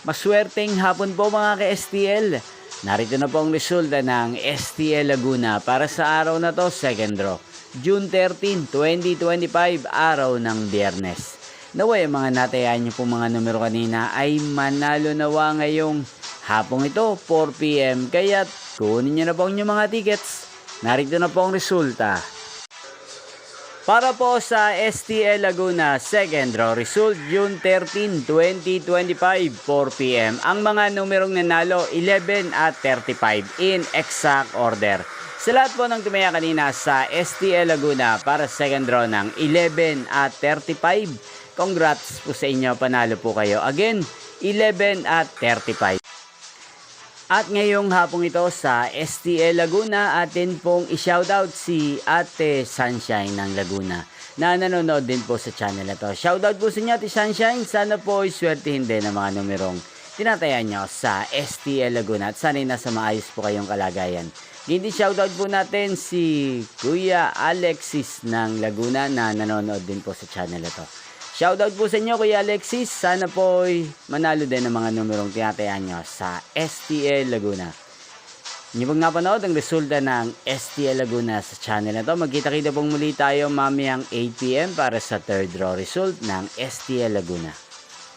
Maswerteng hapon po mga ka-STL. Narito na po ang resulta ng STL Laguna para sa araw na to, second draw. June 13, 2025, araw ng Biyernes. Naway mga natayaan nyo po mga numero kanina ay manalo nawa ngayong hapong ito, 4 PM. Kaya kunin nyo na po ang inyong mga tickets. Narito na po ang resulta. Para po sa STL Laguna second draw result June 13, 2025, 4 PM. Ang mga numerong nanalo 11 at 35 in exact order. Sa lahat po ng tumaya kanina sa STL Laguna para second draw ng 11 at 35. Congrats po sa inyo, panalo po kayo. Again, 11 at 35. At ngayong hapong ito sa STL Laguna, atin pong i-shoutout si Ate Sunshine ng Laguna na nanonood din po sa channel na to. Shoutout po sa inyo Ate Sunshine, sana po iswertihin din ang mga numerong tinatayan nyo sa STL Laguna at sana'y nasa maayos po kayong kalagayan. Hindi shoutout po natin si Kuya Alexis ng Laguna na nanonood din po sa channel na to. Shoutout po sa inyo Kuya Alexis, sana po manalo din ang mga numerong tinatayaan nyo sa STL Laguna. Hindi pong napanood ang resulta ng STL Laguna sa channel na to. Magkita-kita pong muli tayo mamayang 8 PM para sa third draw result ng STL Laguna.